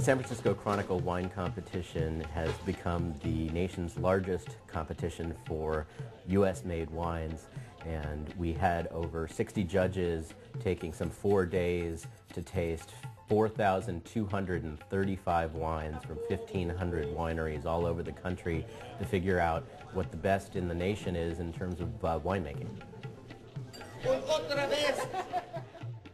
San Francisco Chronicle wine competition has become the nation's largest competition for U.S.-made wines, and we had over 60 judges taking some 4 days to taste 4,235 wines from 1,500 wineries all over the country to figure out what the best in the nation is in terms of winemaking.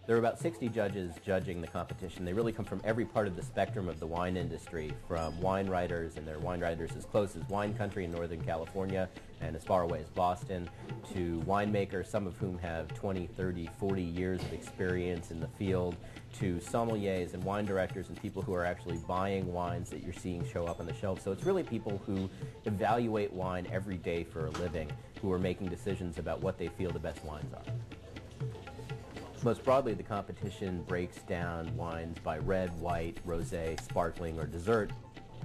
There are about 60 judges judging the competition. They really come from every part of the spectrum of the wine industry, from wine writers, and there are wine writers as close as wine country in Northern California and as far away as Boston, to winemakers, some of whom have 20, 30, 40 years of experience in the field, to sommeliers and wine directors and people who are actually buying wines that you're seeing show up on the shelves. So it's really people who evaluate wine every day for a living, who are making decisions about what they feel the best wines are. Most broadly, the competition breaks down wines by red, white, rosé, sparkling, or dessert.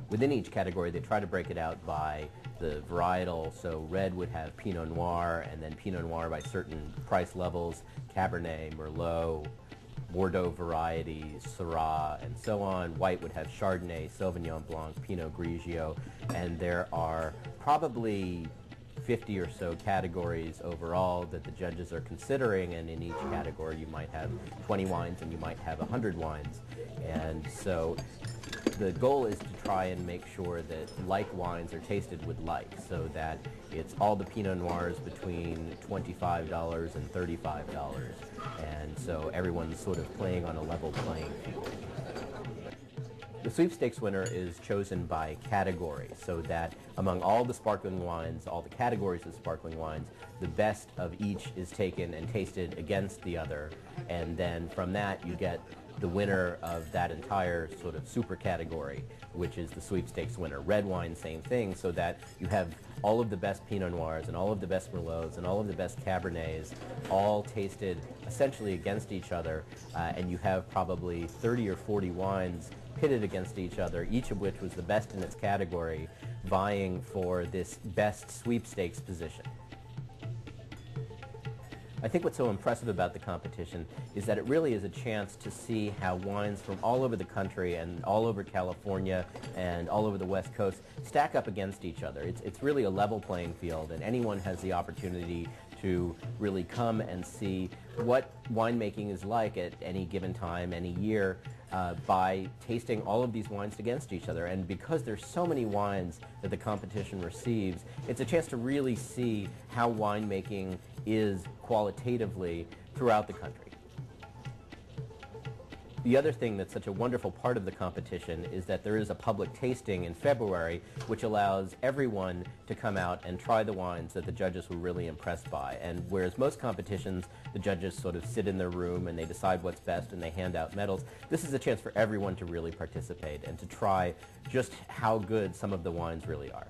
Within each category, they try to break it out by the varietal. So red would have Pinot Noir, and then Pinot Noir by certain price levels, Cabernet, Merlot, Bordeaux varieties, Syrah, and so on. White would have Chardonnay, Sauvignon Blanc, Pinot Grigio, and there are probably 50 or so categories overall that the judges are considering, and in each category you might have 20 wines and you might have 100 wines. And so the goal is to try and make sure that like wines are tasted with like, so that it's all the Pinot Noirs between $25 and $35, and so everyone's sort of playing on a level playing field. The sweepstakes winner is chosen by category, so that among all the sparkling wines, all the categories of sparkling wines, the best of each is taken and tasted against the other, and then from that you get the winner of that entire sort of super category, which is the sweepstakes winner. Red wine, same thing, so that you have all of the best Pinot Noirs and all of the best Merlots and all of the best Cabernets all tasted essentially against each other, and you have probably 30 or 40 wines pitted against each other, each of which was the best in its category, vying for this best sweepstakes position. I think what's so impressive about the competition is that it really is a chance to see how wines from all over the country and all over California and all over the West Coast stack up against each other. It's really a level playing field, and anyone has the opportunity to really come and see what winemaking is like at any given time, any year, by tasting all of these wines against each other. And because there's so many wines that the competition receives, it's a chance to really see how winemaking is qualitatively throughout the country. The other thing that's such a wonderful part of the competition is that there is a public tasting in February, which allows everyone to come out and try the wines that the judges were really impressed by. And whereas most competitions, the judges sort of sit in their room and they decide what's best and they hand out medals, this is a chance for everyone to really participate and to try just how good some of the wines really are.